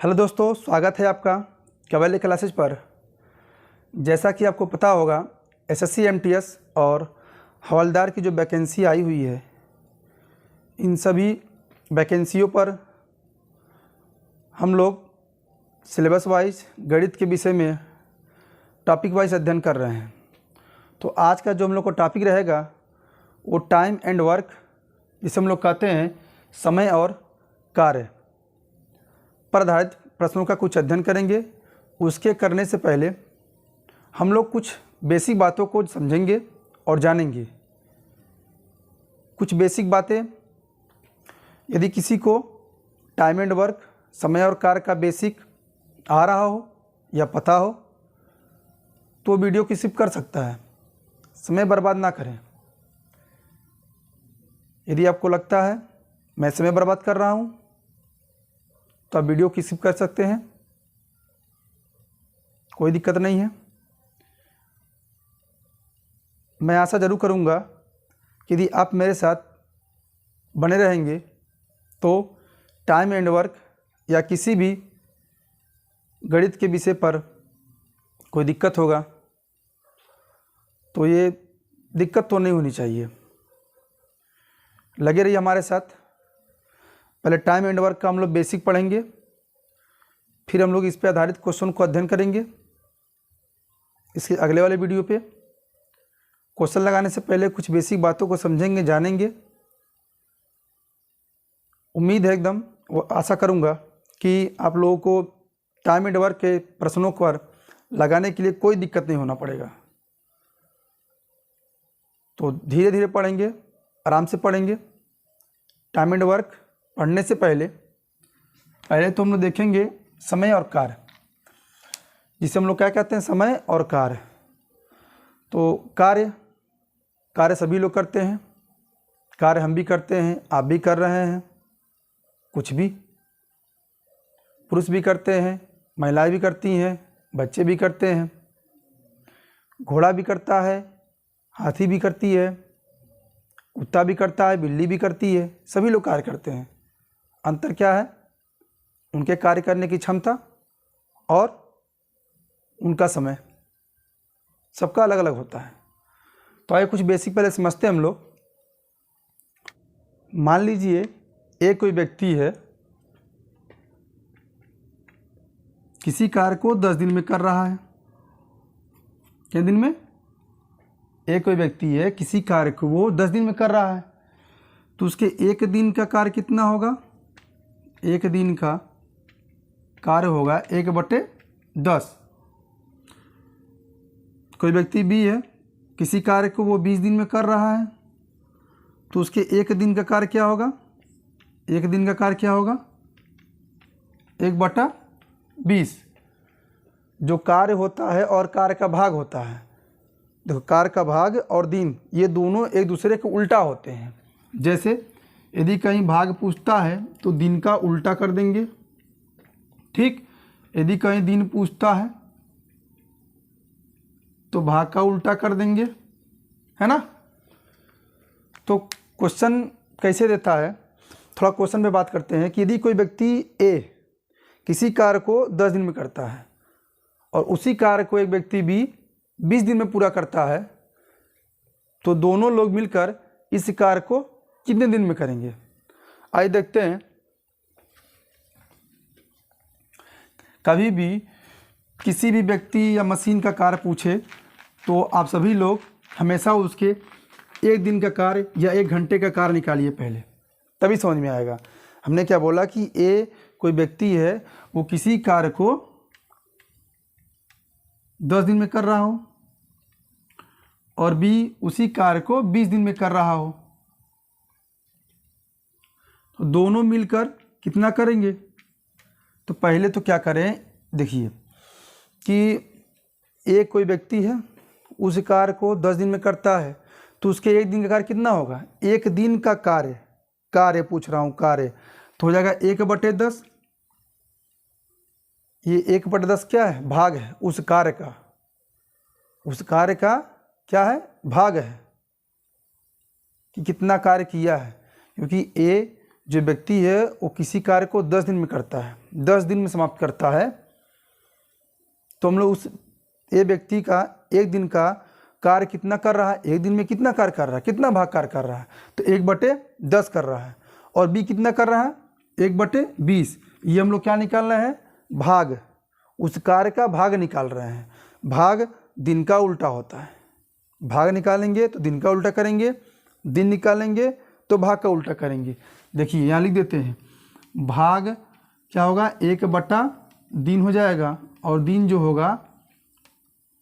Hello दोस्तों, स्वागत है आपका कैवल्य क्लासेज पर। जैसा कि आपको पता होगा, एसएससी एमटीएस और हवलदार की जो वैकेंसी आई हुई है, इन सभी वैकेंसियों पर हम लोग सिलेबस वाइज गणित के विषय में टॉपिक वाइज अध्ययन कर रहे हैं। तो आज का जो हम लोग का टॉपिक रहेगा वो टाइम एंड वर्क, जिसे हम लोग कहते हैं समय और कार्य पर आधारित प्रश्नों का कुछ अध्ययन करेंगे। उसके करने से पहले हम लोग कुछ बेसिक बातों को समझेंगे और जानेंगे। कुछ बेसिक बातें, यदि किसी को टाइम एंड वर्क, समय और कार्य का बेसिक आ रहा हो या पता हो तो वीडियो की स्किप कर सकता है। समय बर्बाद ना करें। यदि आपको लगता है मैं समय बर्बाद कर रहा हूँ तो आप वीडियो की स्किप कर सकते हैं, कोई दिक्कत नहीं है। मैं आशा ज़रूर करूँगा कि यदि आप मेरे साथ बने रहेंगे तो टाइम एंड वर्क या किसी भी गणित के विषय पर कोई दिक्कत होगा तो ये दिक्कत तो नहीं होनी चाहिए। लगे रहिए हमारे साथ। पहले टाइम एंड वर्क का हम लोग बेसिक पढ़ेंगे, फिर हम लोग इस पे आधारित क्वेश्चन को अध्ययन करेंगे। इसके अगले वाले वीडियो पे क्वेश्चन लगाने से पहले कुछ बेसिक बातों को समझेंगे, जानेंगे। उम्मीद है एकदम, वो आशा करूँगा कि आप लोगों को टाइम एंड वर्क के प्रश्नों पर लगाने के लिए कोई दिक्कत नहीं होना पड़ेगा। तो धीरे धीरे पढ़ेंगे, आराम से पढ़ेंगे। टाइम एंड वर्क पढ़ने से पहले तो हम लोग देखेंगे समय और कार्य, जिसे हम लोग क्या कहते हैं, समय और कार्य। तो कार्य सभी लोग करते हैं, कार्य हम भी करते हैं, आप भी कर रहे हैं। कुछ भी पुरुष भी करते हैं, महिलाएं भी करती हैं, बच्चे भी करते हैं, घोड़ा भी करता है, हाथी भी करती है, कुत्ता भी करता है, बिल्ली भी करती है। सभी लोग कार्य करते हैं। अंतर क्या है? उनके कार्य करने की क्षमता और उनका समय, सबका अलग अलग होता है। तो आइए कुछ बेसिक पहले समझते हैं हम लोग। मान लीजिए एक कोई व्यक्ति है, किसी कार्य को 10 दिन में कर रहा है। कितने दिन में? एक कोई व्यक्ति है, किसी कार्य को वो 10 दिन में कर रहा है, तो उसके एक दिन का कार्य कितना होगा? एक दिन का कार्य होगा 1/10। कोई व्यक्ति बी है, किसी कार्य को वो 20 दिन में कर रहा है, तो उसके एक दिन का कार्य क्या होगा? एक दिन का कार्य क्या होगा? 1/20। जो कार्य होता है और कार्य का भाग होता है, देखो, कार्य का भाग और दिन ये दोनों एक दूसरे के उल्टा होते हैं। जैसे यदि कहीं भाग पूछता है तो दिन का उल्टा कर देंगे, ठीक। यदि कहीं दिन पूछता है तो भाग का उल्टा कर देंगे, है ना। तो क्वेश्चन कैसे देता है, थोड़ा क्वेश्चन पे बात करते हैं कि यदि कोई व्यक्ति ए किसी कार्य को 10 दिन में करता है और उसी कार्य को एक व्यक्ति बी 20 दिन में पूरा करता है, तो दोनों लोग मिलकर इस कार्य को कितने दिन में करेंगे? आइए देखते हैं। कभी भी किसी भी व्यक्ति या मशीन का कार्य पूछे तो आप सभी लोग हमेशा उसके एक दिन का कार्य या 1 घंटे का कार्य निकालिए पहले, तभी समझ में आएगा। हमने क्या बोला कि ए कोई व्यक्ति है, वो किसी कार्य को 10 दिन में कर रहा हो और बी उसी कार्य को 20 दिन में कर रहा हो, तो दोनों मिलकर कितना करेंगे? तो पहले तो क्या करें, देखिए कि एक कोई व्यक्ति है, उस कार्य को 10 दिन में करता है, तो उसके एक दिन का कार्य कितना होगा? एक दिन का कार्य पूछ रहा हूँ, कार्य तो हो जाएगा 1/10। ये 1/10 क्या है? भाग है उस कार्य का। उस कार्य का क्या है? भाग है कि कितना कार्य किया है। क्योंकि ए जो व्यक्ति है वो किसी कार्य को 10 दिन में करता है, 10 दिन में समाप्त करता है, तो हम लोग उस ए व्यक्ति का एक दिन का कार्य कितना कर रहा है, एक दिन में कितना कार्य कर रहा है, कितना भाग कार्य कर रहा है, तो 1/10 कर रहा है। और बी कितना कर रहा है, 1/20। ये हम लोग क्या निकाल रहे हैं, भाग, उस कार्य का भाग निकाल रहे हैं। भाग दिन का उल्टा होता है, भाग निकालेंगे तो दिन का उल्टा करेंगे, दिन निकालेंगे तो भाग का उल्टा करेंगे। देखिए यहाँ लिख देते हैं, भाग क्या होगा, 1/दिन हो जाएगा, और दिन जो होगा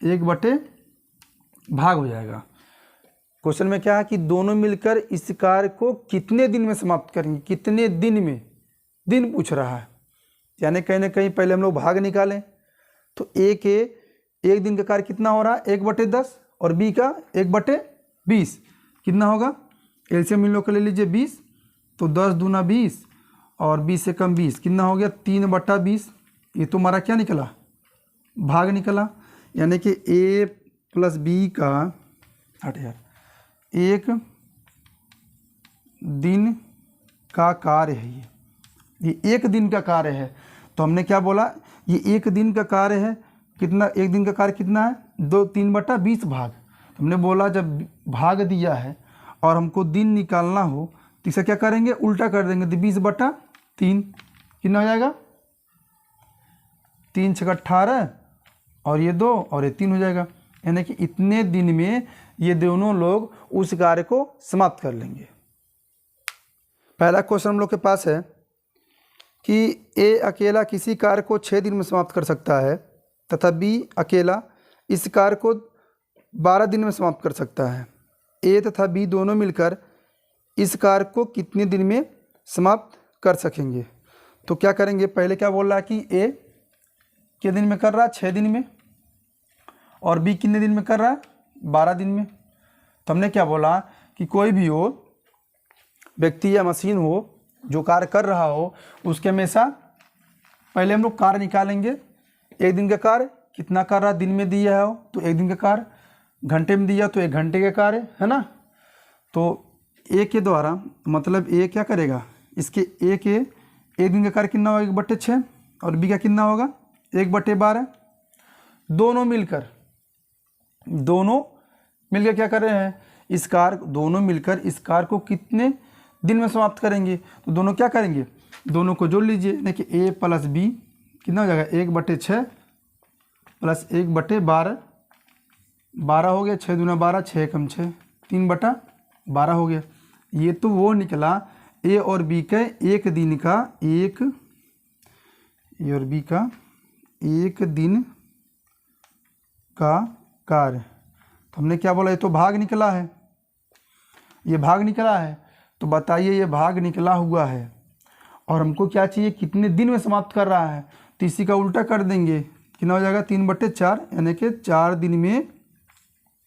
1/भाग हो जाएगा। क्वेश्चन में क्या है कि दोनों मिलकर इस कार्य को कितने दिन में समाप्त करेंगे, कितने दिन में, दिन पूछ रहा है, यानी कहीं ना कहीं पहले हम लोग भाग निकालें। तो एक दिन का कार्य कितना हो रहा है, 1/10, और बी का 1/20 कितना होगा, एलसीएम इन लोग का ले लीजिए 20, तो 10 दूना 20 और 20 से कम 20 कितना हो गया, 3/20। ये तो हमारा क्या निकला, भाग निकला। यानी कि ए प्लस बी का, हट यार, एक दिन का कार्य है, ये एक दिन का कार्य है। तो हमने क्या बोला, ये एक दिन का कार्य है, कितना, एक दिन का कार्य कितना है, 3/20 भाग। तो हमने बोला जब भाग दिया है और हमको दिन निकालना हो तो इसे क्या करेंगे, उल्टा कर देंगे, तो 20/3 कितना हो जाएगा, 3 × 6 = 18, और ये 2 और ये 3 हो जाएगा। यानी कि इतने दिन में ये दोनों लोग उस कार्य को समाप्त कर लेंगे। पहला क्वेश्चन हम लोग के पास है कि ए अकेला किसी कार्य को 6 दिन में समाप्त कर सकता है तथा बी अकेला इस कार्य को 12 दिन में समाप्त कर सकता है। ए तथा बी दोनों मिलकर इस कार्य को कितने दिन में समाप्त कर सकेंगे। तो क्या करेंगे, पहले क्या बोल रहा है कि ए कितने दिन में कर रहा है, 6 दिन में, और बी कितने दिन में कर रहा है, 12 दिन में। तो हमने क्या बोला कि कोई भी हो, व्यक्ति या मशीन हो, जो कार्य कर रहा हो, उसके हमेशा पहले हम लोग कार्य निकालेंगे। एक दिन का कार्य कितना कर रहा है, दिन में दिया हो तो एक दिन का कार्य, घंटे में दिया तो 1 घंटे का कार्य है ना। तो ए के द्वारा मतलब ए क्या करेगा, इसके एक दिन का कार्य कितना होगा, 1/6, और बी का कितना होगा, 1/12। दोनों मिलकर क्या कर रहे हैं, इस कार्य, दोनों मिलकर इस कार्य को कितने दिन में समाप्त करेंगे। तो दोनों क्या करेंगे, दोनों को जोड़ लीजिए, यानी कि ए प्लस बी कितना हो जाएगा, 1/6 प्लस 1/12, 12 हो गया, 6 दूना 12, 6 कम 6, 3/12 हो गया। ये तो वो निकला ए और बी के एक दिन का, ए और बी का एक दिन का कार्य। तो हमने क्या बोला, ये तो भाग निकला है, ये भाग निकला है। तो बताइए ये भाग निकला हुआ है और हमको क्या चाहिए, कितने दिन में समाप्त कर रहा है। तो इसी का उल्टा कर देंगे, कितना हो जाएगा, 3/4, यानी कि 4 दिन में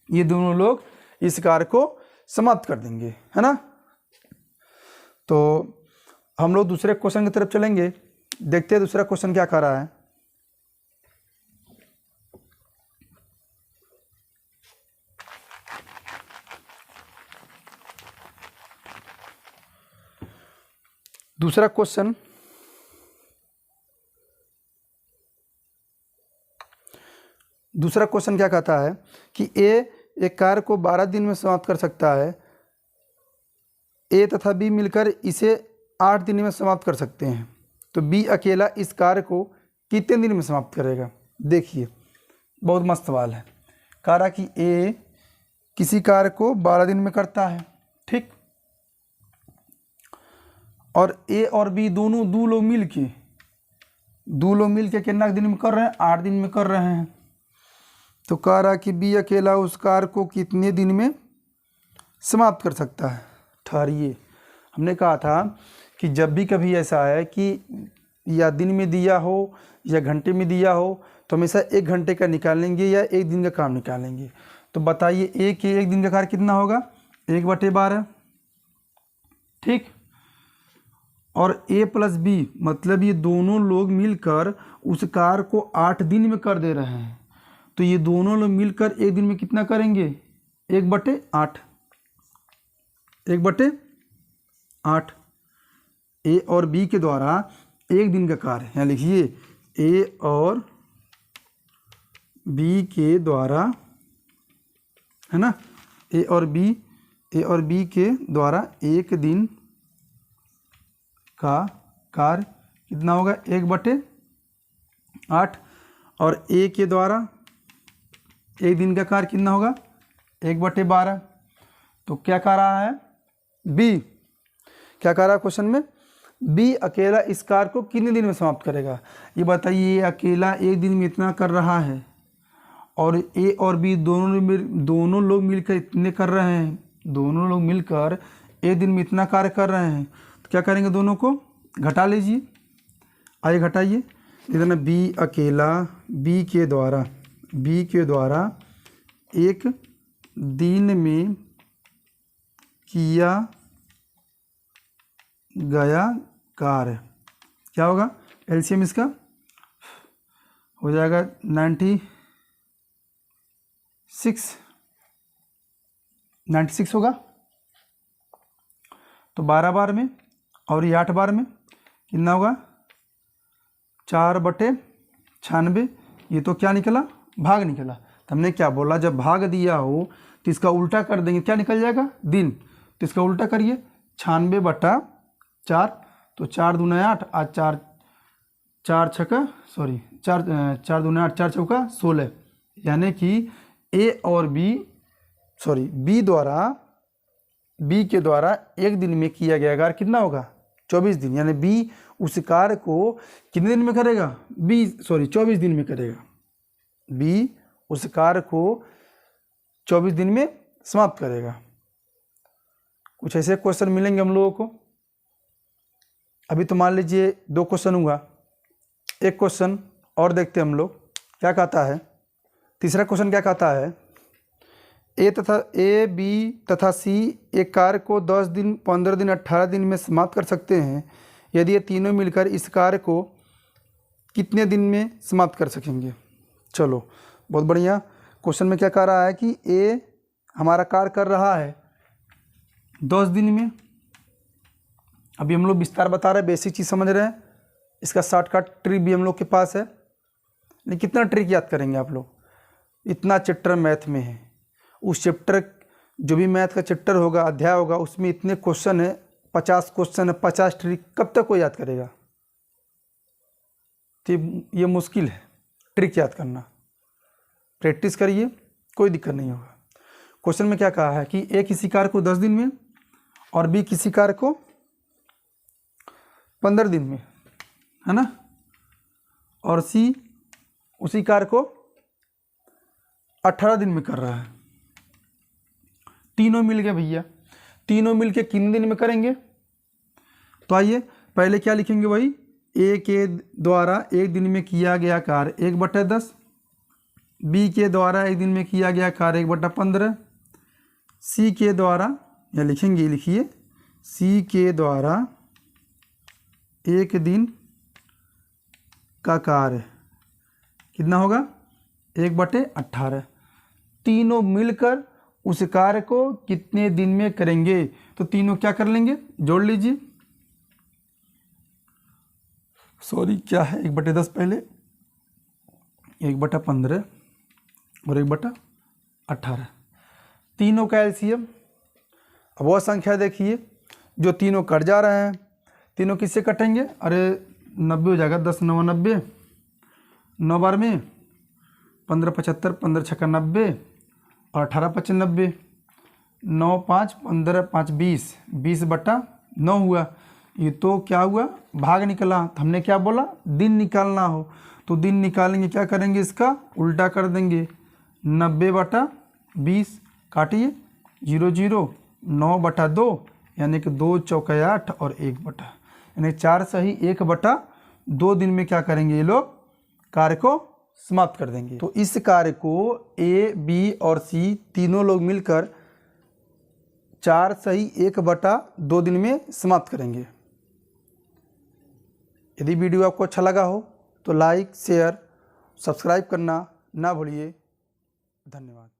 ये दोनों लोग इस कार्य को समाप्त कर देंगे, है ना। तो हम लोग दूसरे क्वेश्चन की तरफ चलेंगे, देखते हैं दूसरा क्वेश्चन क्या कर रहा है। दूसरा क्वेश्चन क्या कहता है कि ए एक कार्य को 12 दिन में समाप्त कर सकता है, ए तथा बी मिलकर इसे 8 दिन में समाप्त कर सकते हैं। तो बी अकेला इस कार्य को कितने दिन में समाप्त करेगा। देखिए बहुत मस्त सवाल है। कह रहा कि ए किसी कार्य को 12 दिन में करता है, ठीक, और ए और बी दोनों दो लोग मिल के कितना दिन में कर रहे हैं, 8 दिन में कर रहे हैं। तो कह रहा कि बी अकेला उस कार्य को कितने दिन में समाप्त कर सकता है। ठहरिए, हमने कहा था कि जब भी कभी ऐसा है कि या दिन में दिया हो या घंटे में दिया हो तो हमेशा 1 घंटे का निकालेंगे या 1 दिन का काम निकालेंगे। तो बताइए ए के 1 दिन का कार्य कितना होगा, 1/12, ठीक, और ए प्लस बी मतलब ये दोनों लोग मिलकर उस कार्य को 8 दिन में कर दे रहे हैं। तो ये दोनों लोग मिलकर 1 दिन में कितना करेंगे, 1/8, 1/8। ए और बी के द्वारा एक दिन का कार्य, यहाँ लिखिए ए और बी के द्वारा, है ना, ए और बी के द्वारा एक दिन का कार्य कितना होगा 1/8, और ए के द्वारा एक दिन का कार्य कितना होगा 1/12। तो क्या कह रहा है बी, क्या कह रहा है क्वेश्चन में, बी अकेला इस कार्य को कितने दिन में समाप्त करेगा। ये बताइए, अकेला एक दिन में इतना कर रहा है और ए और बी दोनों लोग मिलकर इतने कर रहे हैं, दोनों लोग मिलकर एक दिन में इतना कार्य कर रहे हैं। तो क्या करेंगे, दोनों को घटा लीजिए, आइए घटाइए। इधर बी अकेला बी के द्वारा एक दिन में किया गया कार्य क्या होगा, एलसीएम इसका हो जाएगा 96 होगा। तो 12 बार में और ये 8 बार में कितना होगा 4/96। ये तो क्या निकला, भाग निकला। तो हमने क्या बोला, जब भाग दिया हो तो इसका उल्टा कर देंगे, क्या निकल जाएगा दिन। तो इसका उल्टा करिए 96/4, तो 4 दूना 8, आज 4 छक्का 16, यानी कि ए और बी के द्वारा एक दिन में किया गया कार्य कितना होगा 24 दिन, यानी बी उस कार्य को कितने दिन में करेगा 24 दिन में करेगा। बी उस कार्य को 24 दिन में समाप्त करेगा। कुछ ऐसे क्वेश्चन मिलेंगे हम लोगों को। अभी तो मान लीजिए 2 क्वेश्चन हुआ, एक क्वेश्चन और देखते हैं हम लोग क्या कहता है। तीसरा क्वेश्चन क्या कहता है, ए बी तथा सी एक कार्य को 10 दिन 15 दिन 18 दिन में समाप्त कर सकते हैं। यदि ये तीनों मिलकर इस कार्य को कितने दिन में समाप्त कर सकेंगे। चलो बहुत बढ़िया। क्वेश्चन में क्या कह रहा है कि ए हमारा कार्य कर रहा है 10 दिन में। अभी हम लोग विस्तार बता रहे हैं, बेसिक चीज़ समझ रहे हैं। इसका शॉर्टकट ट्रिक भी हम लोग के पास है, लेकिन कितना ट्रिक याद करेंगे आप लोग, इतना चैप्टर मैथ में है। उस चैप्टर जो भी मैथ का चैप्टर होगा, अध्याय होगा, उसमें इतने क्वेश्चन है, 50 क्वेश्चन है, 50 ट्रिक, कब तक कोई याद करेगा। तो ये मुश्किल है ट्रिक याद करना। प्रैक्टिस करिए, कोई दिक्कत नहीं होगा। क्वेश्चन में क्या कहा है कि ए किसी कार्य को 10 दिन में और बी किसी कार्य को 15 दिन में, है ना, और सी उसी कार्य को 18 दिन में कर रहा है। तीनों मिल गए भैया, तीनों मिल के कितने दिन में करेंगे। तो आइए पहले क्या लिखेंगे, वही ए के द्वारा एक दिन में किया गया कार्य 1/10, बी के द्वारा एक दिन में किया गया कार्य 1/15, सी के द्वारा, या लिखेंगे, लिखिए सी के द्वारा एक दिन का कार्य कितना होगा 1/18। तीनों मिलकर उस कार्य को कितने दिन में करेंगे। तो तीनों क्या कर लेंगे, जोड़ लीजिए। क्या है 1/10, पहले 1/15 और 1/18, तीनों का एलसीएम। अब वह संख्या देखिए जो तीनों कट जा रहे हैं, तीनों किससे कटेंगे, अरे 90 हो जाएगा, 10 9 90, 9 बार में 15 75, 15 छक्का 90 और 18 25 90, 9 5 15 5 20, 20/9 हुआ। ये तो क्या हुआ, भाग निकला। तो हमने क्या बोला, दिन निकालना हो तो दिन निकालेंगे, क्या करेंगे, इसका उल्टा कर देंगे, 90/20, काटिए 0 0, 9/2, यानी कि 2 चौके 8 और 1/, यानी 4 सही 1/2 दिन में क्या करेंगे, ये लोग कार्य को समाप्त कर देंगे। तो इस कार्य को ए बी और सी तीनों लोग मिलकर 4 सही 1/2 दिन में समाप्त करेंगे। यदि वीडियो आपको अच्छा लगा हो तो लाइक शेयर सब्सक्राइब करना ना भूलिए। धन्यवाद।